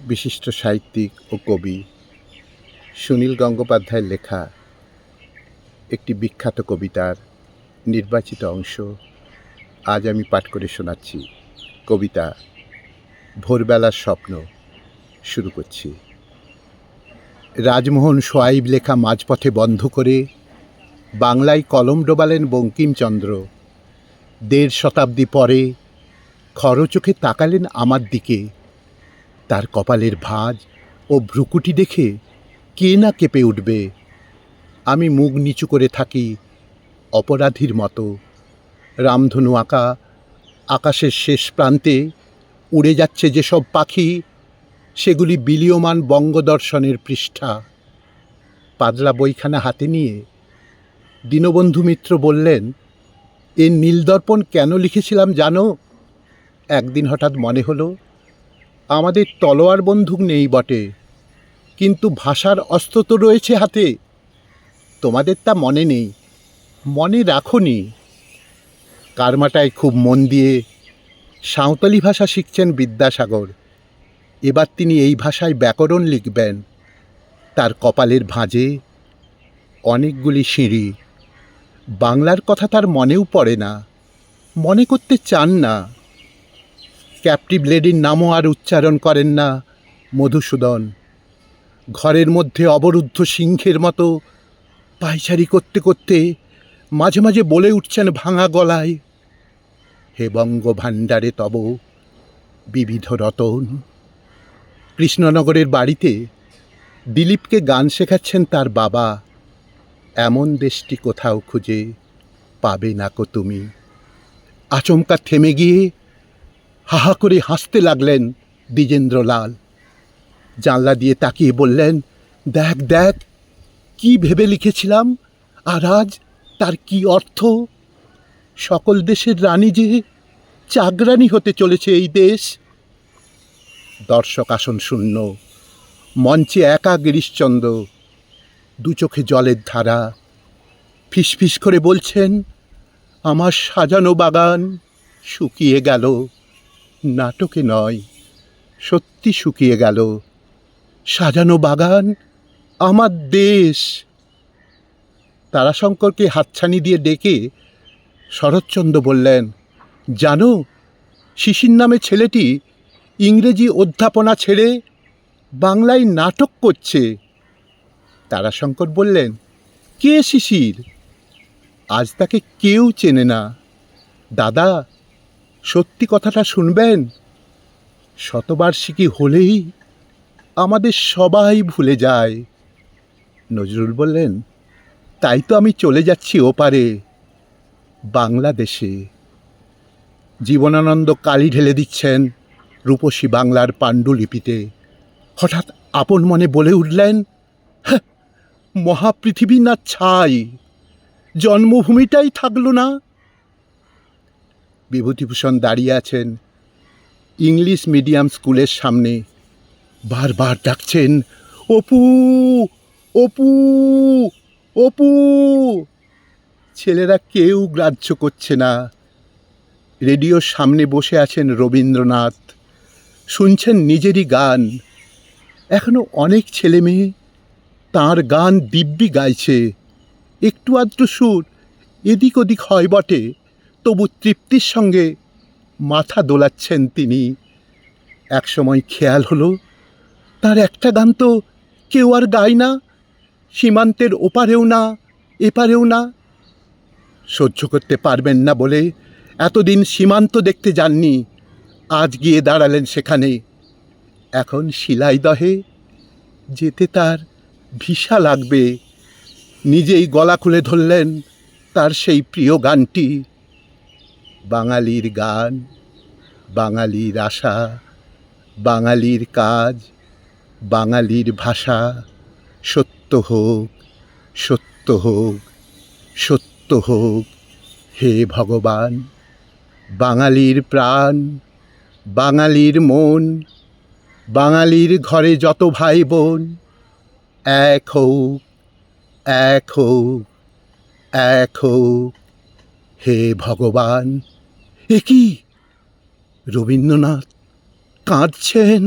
বিশিষ্ট সাহিত্যিক ও কবি সুনীল গঙ্গোপাধ্যায়ের লেখা একটি বিখ্যাত কবিতার নির্বাচিত অংশ আজ আমি পাঠ করে শোনাচ্ছি। কবিতা ভোরবেলার স্বপ্ন। শুরু করছি। রাজমোহন সোয়াইব লেখা মাঝপথে বন্ধ করে বাংলায় কলম ডোবালেন বঙ্কিমচন্দ্র। ১.৫ শতাব্দী পরে খরচোখে তাকালেন আমার দিকে। তার কপালের ভাঁজ ও ভ্রুকুটি দেখে কে না কেঁপে উঠবে। আমি মুখ নিচু করে থাকি অপরাধীর মতো। রামধনু আঁকা আকাশের শেষ প্রান্তে উড়ে যাচ্ছে যেসব পাখি, সেগুলি বিলীয়মান বঙ্গদর্শনের পৃষ্ঠা। পাতলা বইখানা হাতে নিয়ে দীনবন্ধু মিত্র বললেন, এ নীলদর্পণ কেন লিখেছিলাম জানো? একদিন হঠাৎ মনে হলো, আমাদের তলোয়ার বন্দুক নেই বটে, কিন্তু ভাষার অস্ত্র তো রয়েছে হাতে। তোমাদের তা মনে নেই, মনে রাখোনি। কারমাটায় খুব মন দিয়ে সাঁওতালি ভাষা শিখছেন বিদ্যাসাগর। এবার তিনি এই ভাষায় ব্যাকরণ লিখবেন। তার কপালের ভাঁজে অনেকগুলি সিঁড়ি। বাংলার কথা তার মনেও পড়ে না, মনে করতে চান না। ক্যাপ্টিভ লেডির নামও আর উচ্চারণ করেন না মধুসূদন। ঘরের মধ্যে অবরুদ্ধ সিংহের মতো পায়চারি করতে করতে মাঝে মাঝে বলে উঠছেন ভাঙা গলায়, হে বঙ্গ ভাণ্ডারে তব বিবিধ রতন। কৃষ্ণনগরের বাড়িতে দিলীপকে গান শেখাচ্ছেন তার বাবা। এমন দেশটি কোথাও খুঁজে পাবে না কো তুমি। আচমকা থেমে গিয়ে হাহা করে হাসতে লাগলেন দ্বিজেন্দ্রলাল। জানলা দিয়ে তাকিয়ে বললেন, দেখ দেখ, কি ভেবে লিখেছিলাম, আর আজ তার কি অর্থ। সকল দেশের রানী যে চাকরানী হতে চলেছে এই দেশ। দর্শক আসন শূন্য, মঞ্চে একা গিরিশচন্দ্র, দু চোখে জলের ধারা। ফিসফিস করে বলছেন, আমার সাজানো বাগান শুকিয়ে গেল। নাটকে নয়, সত্যি শুকিয়ে গেল। সাজানো বাগান আমার দেশ। তারাশঙ্করকে হাতছানি দিয়ে ডেকে শরৎচন্দ্র বললেন, জানো, শিশির নামে ছেলেটি ইংরেজি অধ্যাপনা ছেড়ে বাংলায় নাটক করছে। তারাশঙ্কর বললেন, কে শিশির? আজ তাকে কেউ চেনে না। দাদা, সত্যি কথাটা শুনবেন? শতবার্ষিকী হলেই আমাদের সবাই ভুলে যায়। নজরুল বললেন, তাই তো আমি চলে যাচ্ছি ওপারে, বাংলাদেশে। জীবনানন্দ কালি ঢেলে দিচ্ছেন রূপসী বাংলার পাণ্ডুলিপিতে। হঠাৎ আপন মনে বলে উঠলেন, হ্যাঁ, মহাপৃথিবী না ছাই, জন্মভূমিটাই থাকল না। বিভূতিভূষণ দাঁড়িয়ে আছেন ইংলিশ মিডিয়াম স্কুলের সামনে। বারবার ডাকছেন, অপু, অপু, অপু। ছেলেরা কেউ গ্রাহ্য করছে না। রেডিওর সামনে বসে আছেন রবীন্দ্রনাথ, শুনছেন নিজেরই গান। এখনো অনেক ছেলে মেয়ে তাঁর গান দিব্যি গাইছে। একটু আধটু সুর এদিক ওদিক হয় বটে, তবু তৃপ্তির সঙ্গে মাথা দোলাচ্ছেন তিনি। একসময় খেয়াল হলো, তার একটা গান তো কেউ আর গায় না, সীমান্তের ওপারেও না এপারেও না। সহ্য করতে পারবেন না বলে এতদিন সীমান্ত দেখতে যাননি, আজ গিয়ে দাঁড়ালেন সেখানে। এখন শিলাইদহে যেতে তার ভিসা লাগবে। নিজেই গলা খুলে ধরলেন তার সেই প্রিয় গানটি। বাঙালির গান, বাঙালির আশা, বাঙালির কাজ, বাঙালির ভাষা, সত্য হোক, সত্য হোক, সত্য হোক, হে ভগবান। বাঙালির প্রাণ, বাঙালির মন, বাঙালির ঘরে যত ভাই বোন, এক হোক, এক হোক, এক হোক, হে ভগবান। এ কি, রবীন্দ্রনাথ কাঁদছেন?